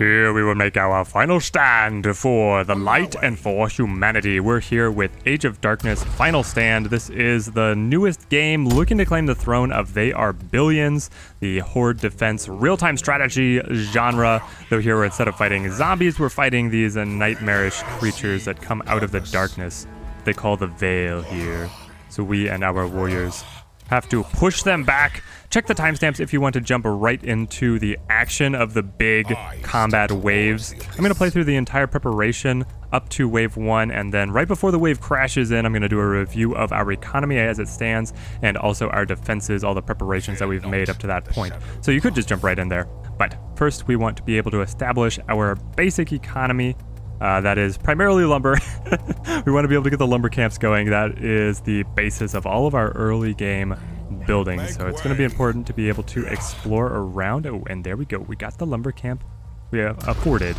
Here we will make our final stand for the light and for humanity. We're here with Age of Darkness Final Stand. This is the newest game looking to claim the throne of They Are Billions, the horde defense real-time strategy genre. Though here, instead of fighting zombies, we're fighting these nightmarish creatures that come out of the darkness. They call the Veil here. So we and our warriors have to push them back. Check the timestamps if you want to jump right into the action of the big combat waves. I'm going to play through the entire preparation up to wave 1, and then right before the wave crashes in, I'm going to do a review of our economy as it stands, and also our defenses, all the preparations that we've made up to that point. So you could just jump right in there. But first, we want to be able to establish our basic economy. That is primarily lumber. We want to be able to get the lumber camps going. That is the basis of all of our early game building. So it's going to be important to be able to explore around. Oh, and there we go. We got the lumber camp we have afforded.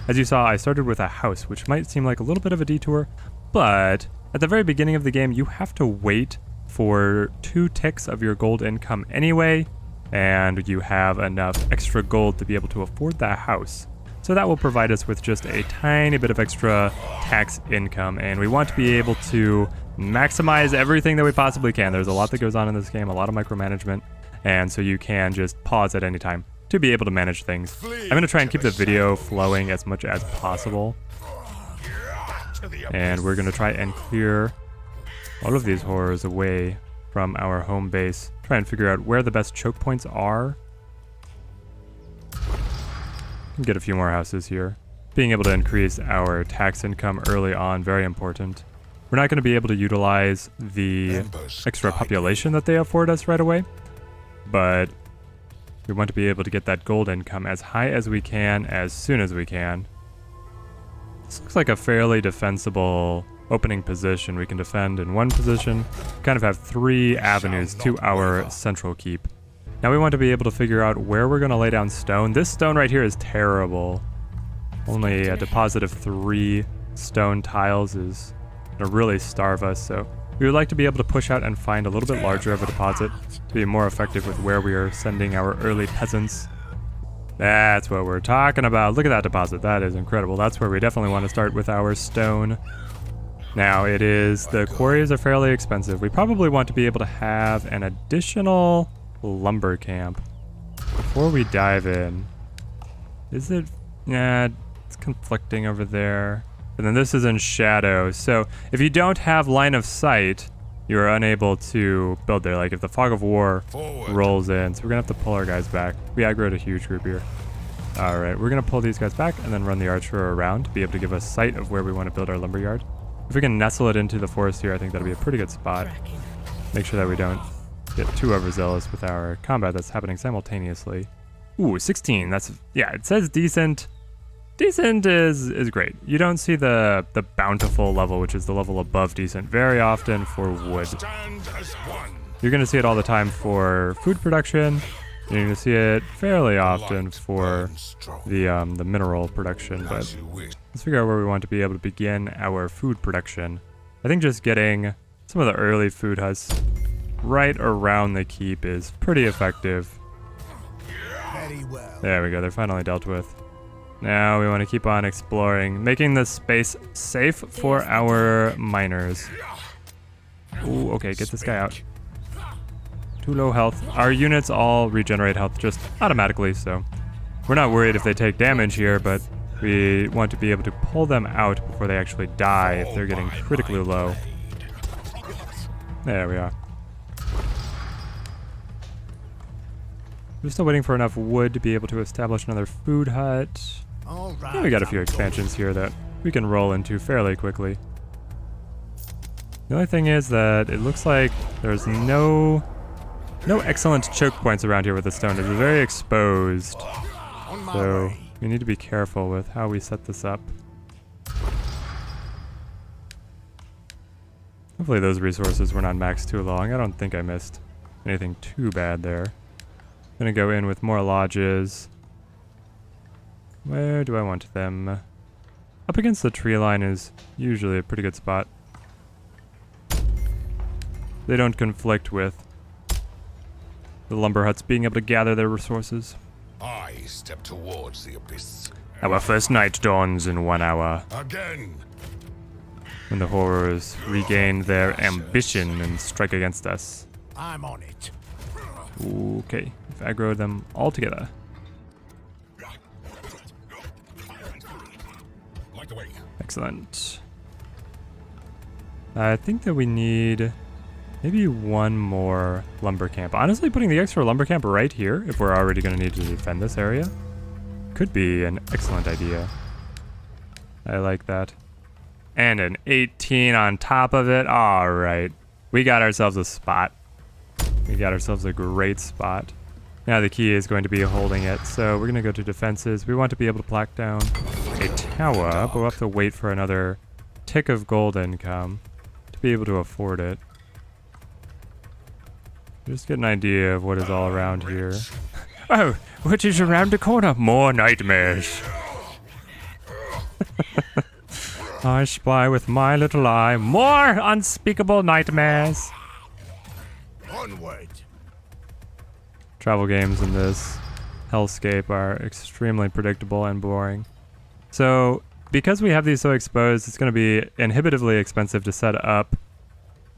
As you saw, I started with a house, which might seem like a little bit of a detour, but at the very beginning of the game, you have to wait for 2 ticks of your gold income anyway, and you have enough extra gold to be able to afford that house. So that will provide us with just a tiny bit of extra tax income, and we want to be able to maximize everything that we possibly can. There's a lot that goes on in this game, a lot of micromanagement, and so you can just pause at any time to be able to manage things. I'm going to try and keep the video flowing as much as possible, and we're going to try and clear all of these horrors away from our home base. Try and figure out where the best choke points are. Get a few more houses here. Being able to increase our tax income early on, very important. We're not going to be able to utilize the extra population that they afford us right away, but we want to be able to get that gold income as high as we can, as soon as we can. This looks like a fairly defensible opening position. We can defend in one position, kind of have 3 avenues to our central keep. Now we want to be able to figure out where we're going to lay down stone. This stone right here is terrible. Only a deposit of 3 stone tiles is going to really starve us, so we would like to be able to push out and find a little bit larger of a deposit to be more effective with where we are sending our early peasants. That's what we're talking about. Look at that deposit. That is incredible. That's where we definitely want to start with our stone. Now the quarries are fairly expensive. We probably want to be able to have an additional lumber camp before we dive in. Is it? Yeah, it's conflicting over there. And then this is in shadow. So if you don't have line of sight, you're unable to build there. Like if the fog of war rolls in. So we're gonna have to pull our guys back. We aggroed a huge group here. All right, we're gonna pull these guys back and then run the archer around to be able to give us sight of where we want to build our lumber yard. If we can nestle it into the forest here, I think that'll be a pretty good spot. Make sure that we don't get too overzealous with our combat that's happening simultaneously. Ooh, 16. That's, yeah, it says decent. Decent is great. You don't see the bountiful level, which is the level above decent, very often for wood. You're going to see it all the time for food production. You're going to see it fairly often for the mineral production, but let's figure out where we want to be able to begin our food production. I think just getting some of the early food huts right around the keep is pretty effective. There we go, they're finally dealt with. Now we want to keep on exploring, making this space safe for our miners. Ooh, okay, get this guy out. Too low health. Our units all regenerate health just automatically, so we're not worried if they take damage here, but we want to be able to pull them out before they actually die if they're getting critically low. There we are. We're still waiting for enough wood to be able to establish another food hut. Yeah, we got a few expansions here that we can roll into fairly quickly. The only thing is that it looks like there's no excellent choke points around here with the stone. It's very exposed. So we need to be careful with how we set this up. Hopefully those resources were not maxed too long. I don't think I missed anything too bad there. I'm gonna go in with more lodges. Where do I want them? Up against the tree line is usually a pretty good spot. They don't conflict with the lumber huts being able to gather their resources. step towards the abyss. Our first night dawns in 1 hour. Again. When the horrors regain their ambition and strike against us. I'm on it. Okay, we've aggroed them all together. Excellent. I think that we need maybe one more lumber camp. Honestly, putting the extra lumber camp right here, if we're already going to need to defend this area, could be an excellent idea. I like that. And an 18 on top of it. All right. We got ourselves a spot. We got ourselves a great spot. Now the key is going to be holding it. So we're going to go to defenses. We want to be able to plaque down a tower, but we'll have to wait for another tick of gold income to be able to afford it. Just get an idea of what is all around here. Oh, what is around the corner? More nightmares. I spy with my little eye more unspeakable nightmares. Onward. Travel games in this hellscape are extremely predictable and boring. So, because we have these so exposed, it's going to be inhibitively expensive to set up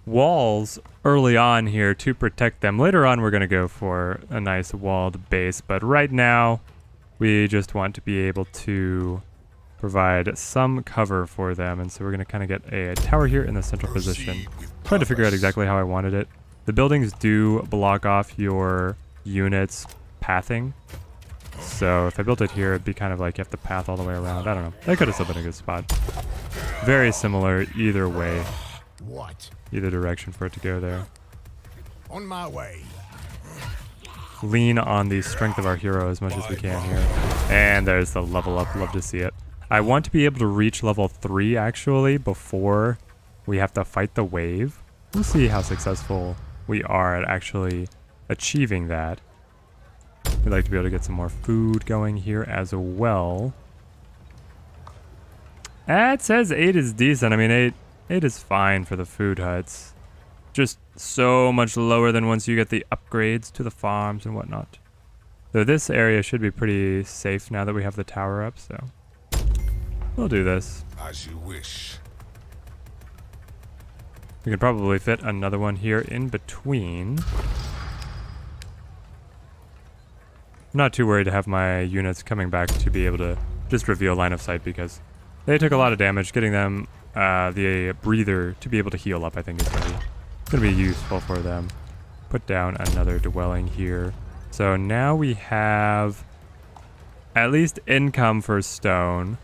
walls early on here to protect them. Later on, we're going to go for a nice walled base, but right now, we just want to be able to provide some cover for them, and so we're going to kind of get a tower here in the central position. Trying to figure out exactly how I wanted it. The buildings do block off your units' pathing, so if I built it here, it'd be kind of like you have to path all the way around. I don't know. That could have still been a good spot. Very similar either way. What? Either direction for it to go there. On my way. Lean on the strength of our hero as much as we can here. And there's the level up. Love to see it. I want to be able to reach level 3 actually before we have to fight the wave. We'll see how successful we are at actually achieving that. We'd like to be able to get some more food going here as well. It says 8 is decent. I mean, 8 is fine for the food huts. Just so much lower than once you get the upgrades to the farms and whatnot. Though this area should be pretty safe now that we have the tower up, so we'll do this. As you wish. We could probably fit another one here in between. I'm not too worried to have my units coming back to be able to just reveal line of sight because they took a lot of damage. Getting them the breather to be able to heal up, I think, is going to be useful for them. Put down another dwelling here. So now we have at least income for stone.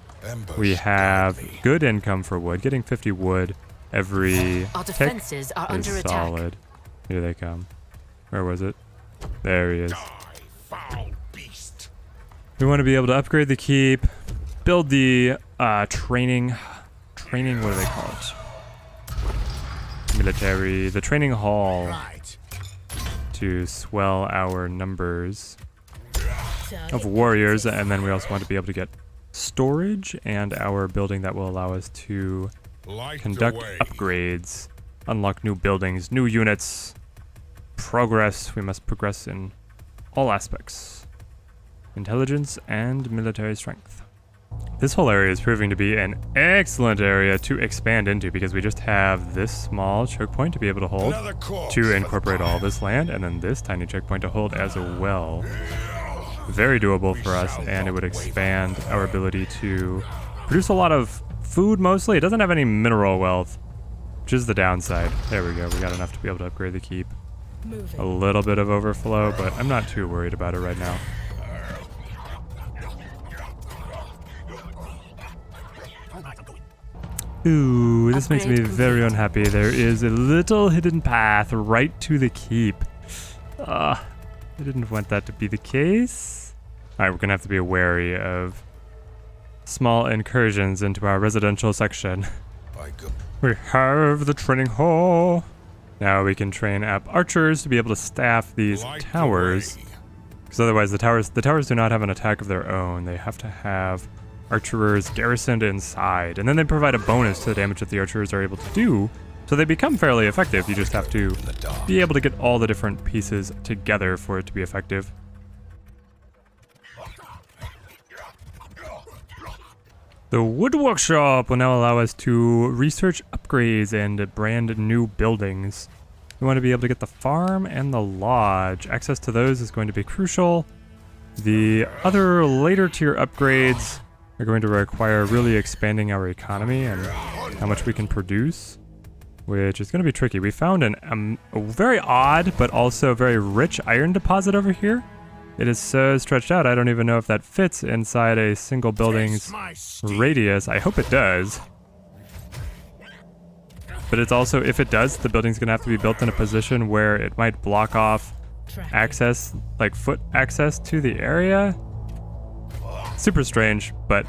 We have good income for wood. Getting 50 wood every Our defenses are under attack. solid. Here they come. Where was it? There he is. Foul beast. We want to be able to upgrade the keep, build the training, what do they call it? Military, the training hall Right. to swell our numbers of warriors, and then we also want to be able to get storage and our building that will allow us to conduct upgrades, unlock new buildings, new units, progress. We must progress in all aspects. Intelligence and military strength. This whole area is proving to be an excellent area to expand into because we just have this small choke point to be able to hold, to incorporate all this land, and then this tiny checkpoint to hold as well. Very doable for us, and it would expand our ability to produce a lot of food mostly. It doesn't have any mineral wealth, which is the downside. There we go. We got enough to be able to upgrade the keep. A little bit of overflow, but I'm not too worried about it right now. Ooh, this makes me very unhappy. There is a little hidden path right to the keep. I didn't want that to be the case. Alright, we're gonna have to be wary of small incursions into our residential section. We have the training hall. Now we can train up archers to be able to staff these towers. Because otherwise the towers do not have an attack of their own. They have to have archers garrisoned inside. And then they provide a bonus to the damage that the archers are able to do. So they become fairly effective. You just have to be able to get all the different pieces together for it to be effective. The wood workshop will now allow us to research upgrades and brand new buildings. We want to be able to get the farm and the lodge. Access to those is going to be crucial. The other later tier upgrades are going to require really expanding our economy and how much we can produce, which is going to be tricky. We found a very odd but also very rich iron deposit over here. It is so stretched out, I don't even know if that fits inside a single building's radius. I hope it does. But it's also, if it does, the building's gonna have to be built in a position where it might block off access, like foot access to the area. Super strange, but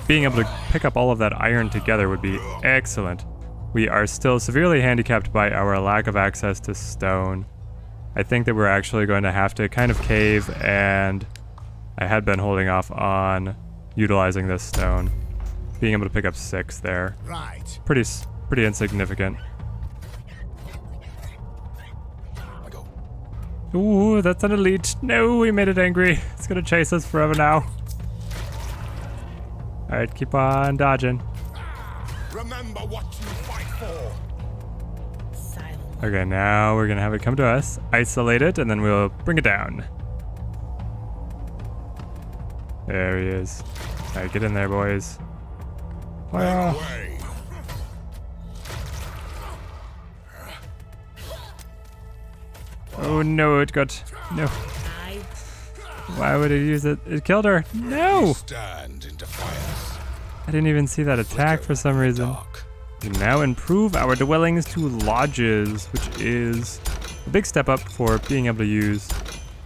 being able to pick up all of that iron together would be excellent. We are still severely handicapped by our lack of access to stone. I think that we're actually going to have to kind of cave, and I had been holding off on utilizing this stone. Being able to pick up 6 there. Right. Pretty insignificant. Ooh, that's an elite. No, we made it angry. It's gonna chase us forever now. Alright, keep on dodging. Remember what you fight for. Okay, now we're gonna have it come to us, isolate it, and then we'll bring it down. There he is. Alright, get in there, boys. Wow. Way. Oh no, it got... No. Why would it use it? It killed her. No! Stand in defiance. I didn't even see that attack for some reason. Dark. We now improve our dwellings to lodges, which is a big step up for being able to use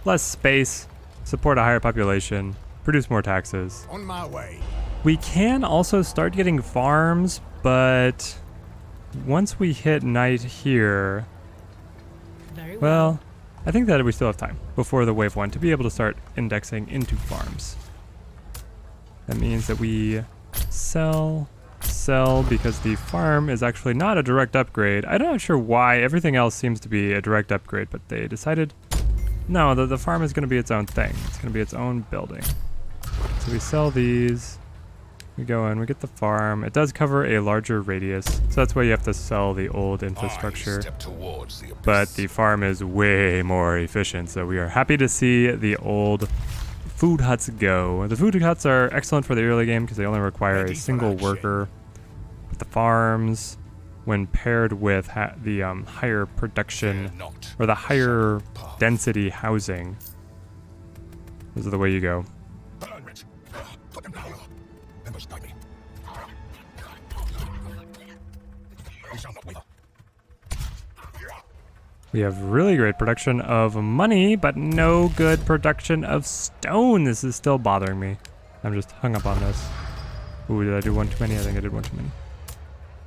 less space, support a higher population, produce more taxes. On my way. We can also start getting farms, but once we hit night here, Very well, I think that we still have time before the wave 1 to be able to start indexing into farms. That means that we sell, because the farm is actually not a direct upgrade. I'm not sure why. Everything else seems to be a direct upgrade, but they decided, no, the farm is going to be its own thing. It's going to be its own building. So we sell these. We go in, we get the farm. It does cover a larger radius, so that's why you have to sell the old infrastructure. I step towards the abyss. But the farm is way more efficient, so we are happy to see the old food huts go. The food huts are excellent for the early game because they only require a single worker. But the farms, when paired with the higher production or the higher density housing, those are the way you go. Burn it. Put them down. Members guide me. We shall not waver. We have really great production of money, but no good production of stone. This is still bothering me. I'm just hung up on this. Ooh, did I do one too many? I think I did one too many.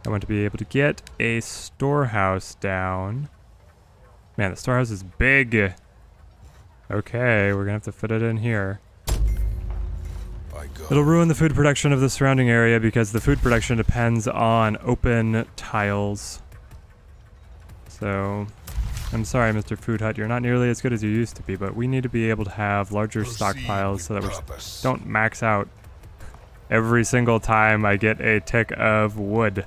I want to be able to get a storehouse down. Man, the storehouse is big. Okay, we're gonna have to fit it in here. I go. It'll ruin the food production of the surrounding area because the food production depends on open tiles. So, I'm sorry, Mr. Food Hut, you're not nearly as good as you used to be, but we need to be able to have larger stockpiles so that we don't max out every single time I get a tick of wood.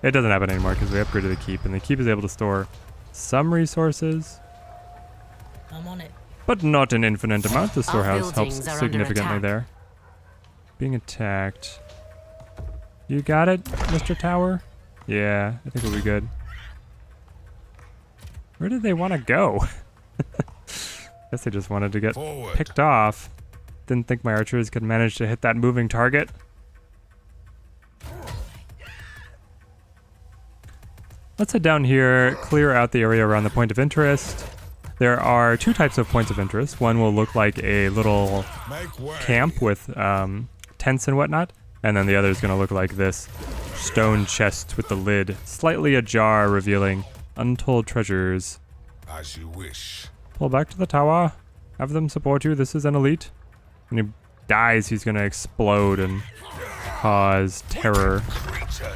It doesn't happen anymore because we upgraded the keep, and the keep is able to store some resources, I'm on it. but not an infinite amount. The storehouse helps buildings are under significantly attack. there. Being attacked. You got it, Mr. Tower? Yeah, I think we'll be good. Where did they want to go? Guess they just wanted to get Forward. picked off. Didn't think my archers could manage to hit that moving target. Let's head down here, clear out the area around the point of interest. There are 2 types of points of interest. One will look like a little Make way. camp with tents and whatnot, and then the other is going to look like this stone chest with the lid slightly ajar, revealing untold treasures. As you wish. Pull back to the tower. Have them support you. This is an elite. When he dies, he's going to explode and cause terror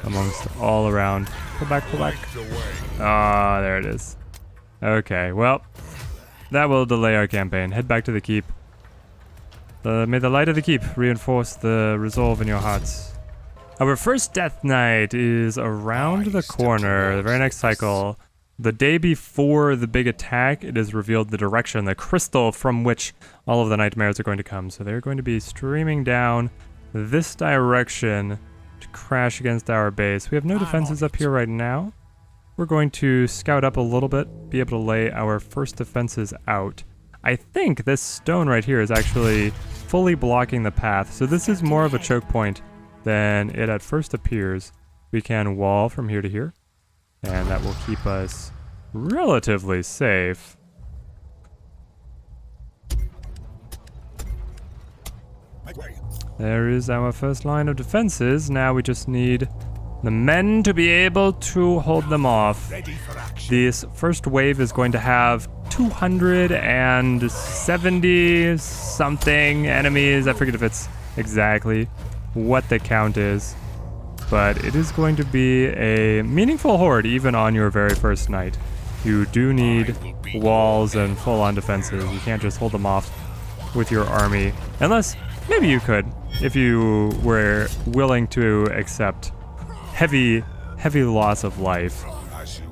amongst all around. Pull back, pull back. The way. Ah, there it is. Okay, well, that will delay our campaign. Head back to the keep. May the light of the keep reinforce the resolve in your hearts. Our first Death Knight is around the corner, the very next cycle. The day before the big attack, it is revealed the direction, the crystal from which all of the nightmares are going to come. So they're going to be streaming down this direction to crash against our base. We have no defenses up here right now. We're going to scout up a little bit, be able to lay our first defenses out. I think this stone right here is actually fully blocking the path, so this is more of a choke point than it at first appears. We can wall from here to here, and that will keep us relatively safe. Make way. There is our first line of defenses. Now we just need the men to be able to hold them off. Ready for action. This first wave is going to have 270 something enemies. I forget if it's exactly what the count is, but it is going to be a meaningful horde even on your very first night. You do need walls and full-on defenses. You can't just hold them off with your army, unless maybe you could if you were willing to accept heavy loss of life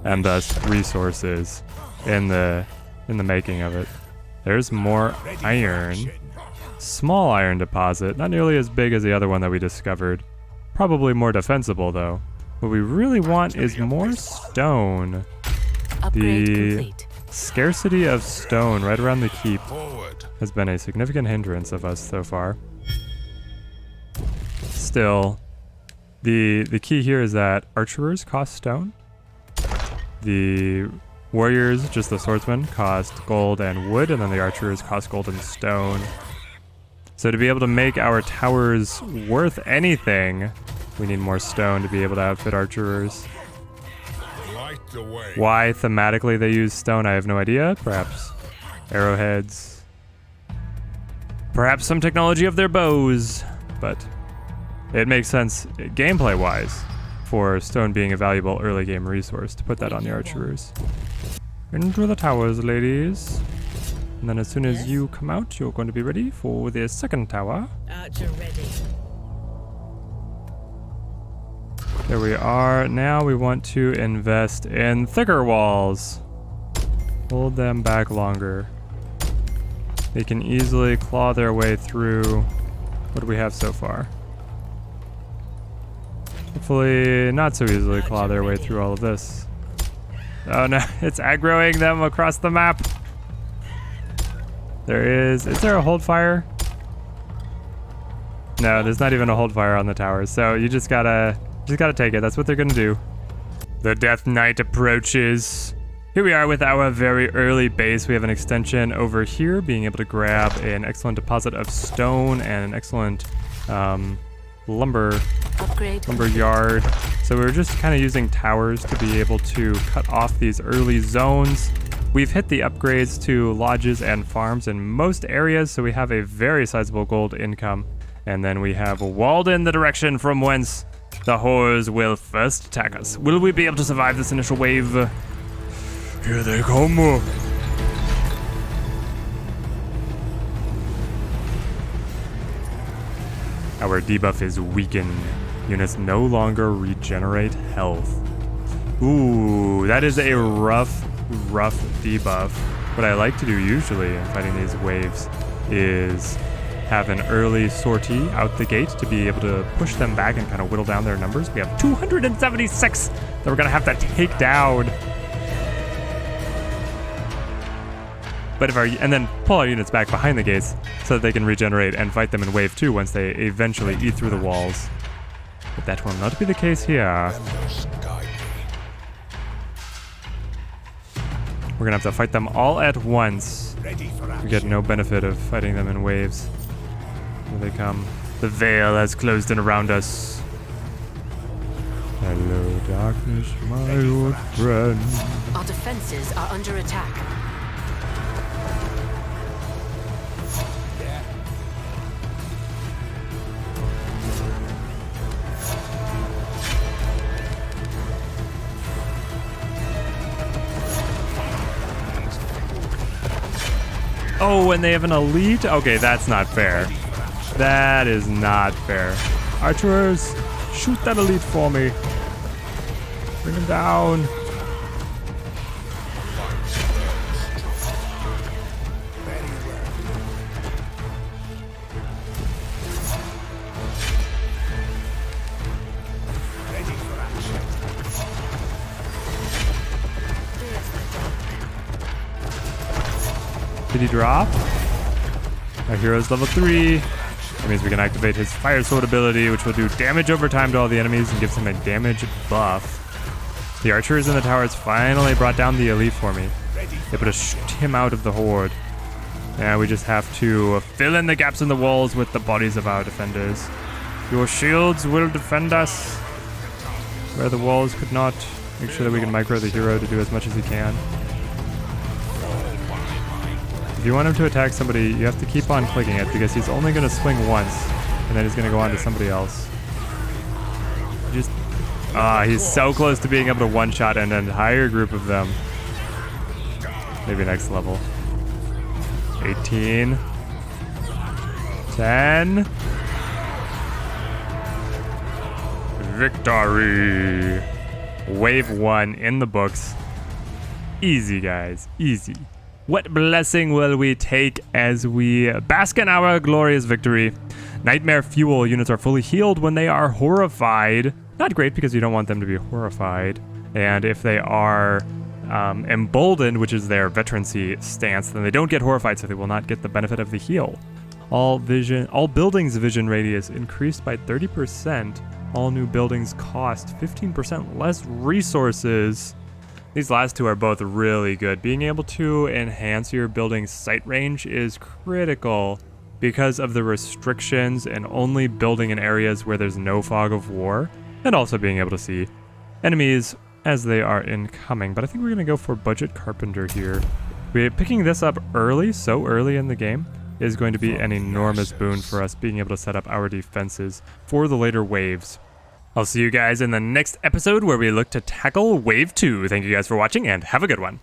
and thus resources in the making of it. There's more iron. Small iron deposit, not nearly as big as the other one that we discovered. Probably more defensible though. What we really want is more stone. Upgrade The complete. scarcity of stone right around the keep Forward. has been a significant hindrance of us so far. Still, the key here is that archers cost stone. The warriors, just the swordsmen, cost gold and wood, and then the archers cost gold and stone. So to be able to make our towers worth anything, we need more stone to be able to outfit archers. Light the way. Why thematically they use stone, I have no idea. Perhaps arrowheads. Perhaps some technology of their bows. But it makes sense gameplay-wise for stone being a valuable early game resource to put that on the archers. Into the towers, ladies. And then as soon as Yes? you come out, you're going to be ready for the second tower. Archer ready. There we are. Now we want to invest in thicker walls. Hold them back longer. They can easily claw their way through. What do we have so far? Hopefully not so easily claw their way through all of this. Oh no, it's aggroing them across the map. Is there a hold fire? No, there's not even a hold fire on the towers, so you just gotta take it. That's what they're gonna do. The Death Knight approaches. Here we are with our very early base. We have an extension over here, being able to grab an excellent deposit of stone and an excellent lumber Upgrade. yard. So we're just kind of using towers to be able to cut off these early zones. We've hit the upgrades to lodges and farms in most areas, so we have a very sizable gold income. And then we have walled in the direction from whence the hordes will first attack us. Will we be able to survive this initial wave? Here they come. Our debuff is weakened. Units no longer regenerate health. Ooh, that is a rough debuff. What I like to do usually in fighting these waves is have an early sortie out the gate to be able to push them back and kind of whittle down their numbers. We have 276 that we're gonna have to take down. But and then pull our units back behind the gates so that they can regenerate and fight them in wave 2 once they eventually eat through the walls. But that will not be the case here. Members guide me. We're gonna have to fight them all at once. Ready for action. We get no benefit of fighting them in waves. Here they come. The veil has closed in around us. Hello, darkness, my old friend. Our defenses are under attack. Oh, and they have an elite? Okay, that's not fair. That is not fair. Archers, Shoot that elite for me. Bring him down. Ready for action. Did he drop? Our hero's level 3. That means we can activate his fire sword ability, which will do damage over time to all the enemies and gives him a damage buff. The archers in the towers finally brought down the elite for me. Able to shoot him out of the horde. Now we just have to fill in the gaps in the walls with the bodies of our defenders. Your shields will defend us where the walls could not. Make sure that we can micro the hero to do as much as he can. If you want him to attack somebody, you have to keep on clicking it because he's only going to swing once and then he's going to go on to somebody else. Just, he's so close to being able to one-shot an entire group of them. Maybe next level. 18. 10. Victory! Wave 1 in the books. Easy, guys. Easy. What blessing will we take as we bask in our glorious victory? Nightmare fuel units are fully healed when they are horrified. Not great because you don't want them to be horrified. And if they are emboldened, which is their veterancy stance, then they don't get horrified, so they will not get the benefit of the heal. All buildings vision radius increased by 30%. All new buildings cost 15% less resources. These last two are both really good. Being able to enhance your building's sight range is critical because of the restrictions and only building in areas where there's no fog of war, and also being able to see enemies as they are incoming. But I think we're going to go for budget carpenter here. Picking this up early, so early in the game, is going to be an enormous boon for us being able to set up our defenses for the later waves. I'll see you guys in the next episode where we look to tackle Wave 2. Thank you guys for watching and have a good one.